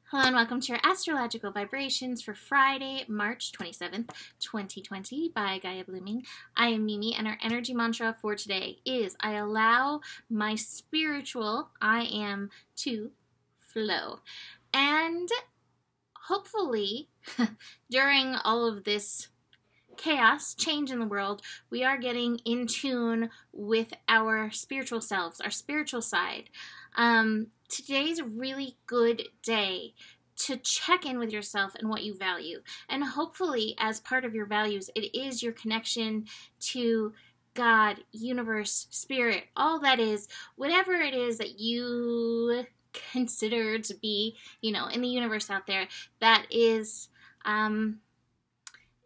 Hello and welcome to your astrological vibrations for Friday, March 27th, 2020 by Gaia Blooming. I am Mimi, and our energy mantra for today is I allow my spiritual I am to flow. And hopefully during all of this chaos, change in the world, we are getting in tune with our spiritual selves, our spiritual side. Today's a really good day to check in with yourself and what you value. And hopefully, as part of your values, it is your connection to God, universe, spirit, all that is, whatever it is that you consider to be, in the universe out there, that is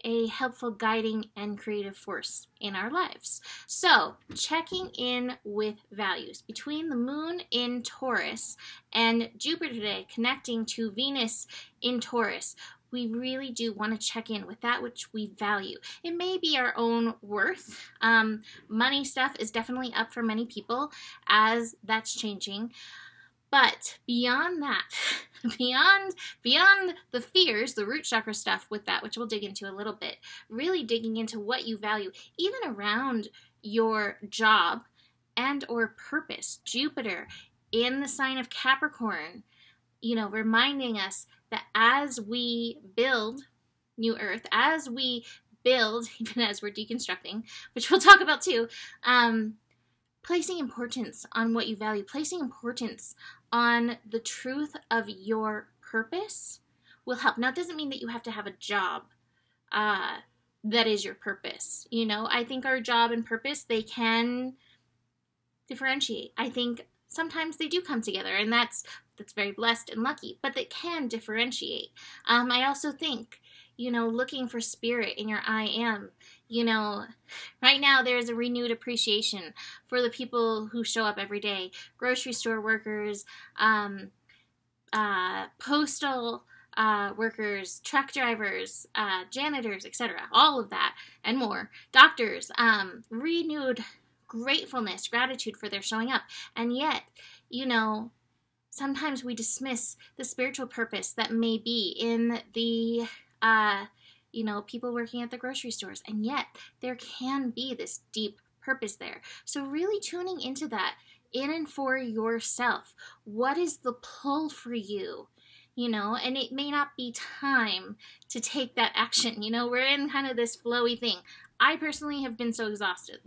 a helpful guiding and creative force in our lives. So, checking in with values. Between the moon in Taurus and Jupiter today connecting to Venus in Taurus, we really do want to check in with that which we value. It may be our own worth. Money stuff is definitely up for many people as that's changing. But beyond that, beyond the fears, the root chakra stuff with that, which we'll dig into a little bit, really digging into what you value, even around your job and or purpose. Jupiter in the sign of Capricorn, reminding us that as we build New Earth, as we build, even as we're deconstructing, which we'll talk about too, placing importance on what you value, placing importance on the truth of your purpose will help. Now, it doesn't mean that you have to have a job that is your purpose. I think our job and purpose, they can differentiate. I think sometimes they do come together, and that's very blessed and lucky, but they can differentiate. I also think, looking for spirit in your I am, right now there's a renewed appreciation for the people who show up every day, grocery store workers, postal workers, truck drivers, janitors, etc., all of that and more, doctors, renewed gratefulness, gratitude for their showing up. And yet, sometimes we dismiss the spiritual purpose that may be in the people working at the grocery stores, and yet there can be this deep purpose there. So really tuning into that in and for yourself. What is the pull for you? And it may not be time to take that action. We're in kind of this flowy thing. I personally have been so exhausted,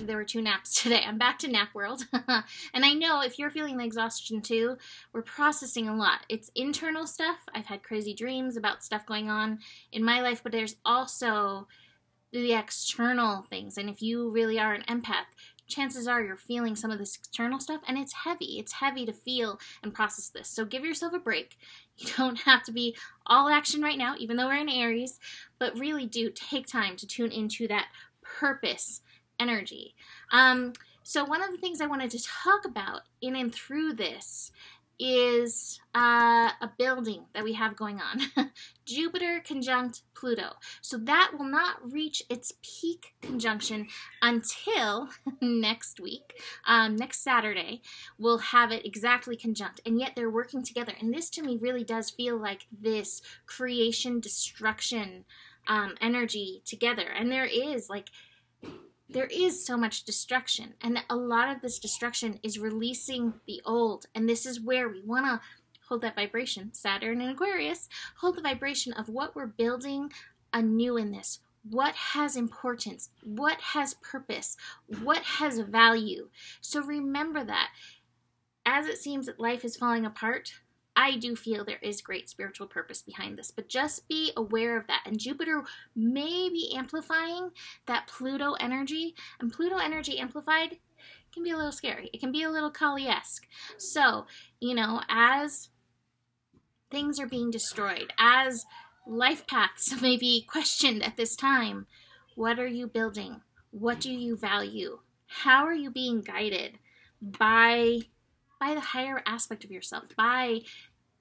there were 2 naps today. I'm back to nap world. And I know if you're feeling the exhaustion too, we're processing a lot. It's internal stuff. I've had crazy dreams about stuff going on in my life, but there's also the external things. And if you really are an empath, chances are you're feeling some of this external stuff, and it's heavy. It's heavy to feel and process this. So give yourself a break. You don't have to be all action right now, even though we're in Aries, but really do take time to tune into that purpose energy. So one of the things I wanted to talk about in and through this is a building that we have going on. Jupiter conjunct Pluto. So that will not reach its peak conjunction until next week. Next Saturday, we'll have it exactly conjunct. And yet they're working together. And this to me really does feel like this creation, destruction energy together. And there is so much destruction, and a lot of this destruction is releasing the old, and this is where we want to hold that vibration, Saturn and Aquarius, hold the vibration of what we're building anew in this. What has importance? What has purpose? What has value? So remember that. As it seems that life is falling apart, I do feel there is great spiritual purpose behind this, but just be aware of that. And Jupiter may be amplifying that Pluto energy, and Pluto energy amplified can be a little scary. It can be a little Kali-esque. So, as things are being destroyed, as life paths may be questioned at this time, what are you building? What do you value? How are you being guided by the higher aspect of yourself, by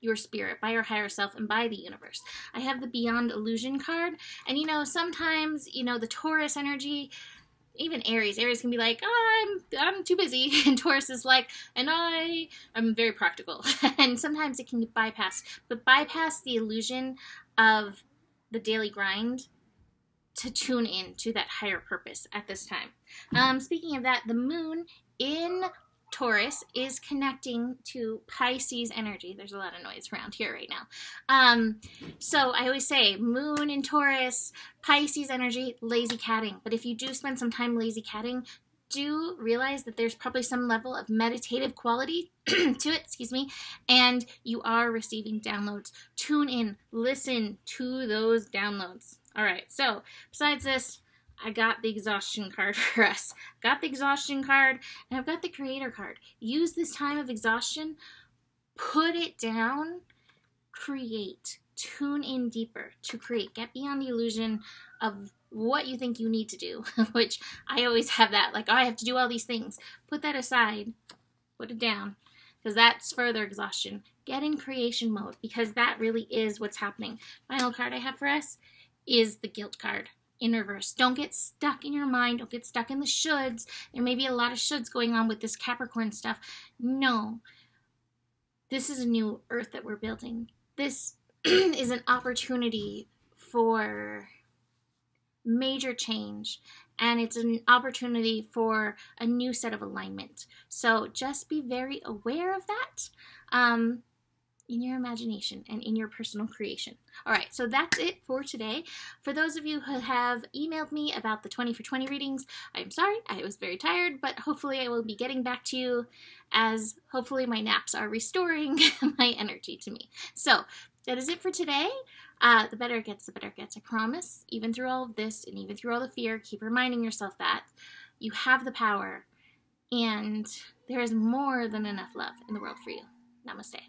your spirit, by your higher self, and by the universe? I have the Beyond Illusion card, and sometimes, the Taurus energy, even Aries. Aries can be like, oh, I'm too busy. And Taurus is like, and I'm very practical. And sometimes it can bypass, but bypass the illusion of the daily grind to tune in to that higher purpose at this time. Speaking of that, the moon in Taurus is connecting to Pisces energy. There's a lot of noise around here right now. So I always say moon in Taurus, Pisces energy, lazy catting. But if you do spend some time lazy catting, do realize that there's probably some level of meditative quality to it, and you are receiving downloads. Tune in, listen to those downloads. All right, so besides this, I got the exhaustion card for us. Got the exhaustion card, and I've got the creator card. Use this time of exhaustion, put it down, create, tune in deeper to create. Get beyond the illusion of what you think you need to do, which I always have that, like, oh, I have to do all these things. Put that aside, put it down, because that's further exhaustion. Get in creation mode, because that really is what's happening. Final card I have for us is the guilt card in reverse. Don't get stuck in your mind. Don't get stuck in the shoulds. There may be a lot of shoulds going on with this Capricorn stuff. No, this is a new earth that we're building. This is an opportunity for major change, and it's an opportunity for a new set of alignment. So just be very aware of that in your imagination and in your personal creation. All right, so that's it for today. For those of you who have emailed me about the 20 for 20 readings, I'm sorry, I was very tired, but hopefully I will be getting back to you, as hopefully my naps are restoring my energy to me. So that is it for today. The better it gets, the better it gets, I promise. Even through all of this, and even through all the fear, keep reminding yourself that you have the power, and there is more than enough love in the world for you. Namaste.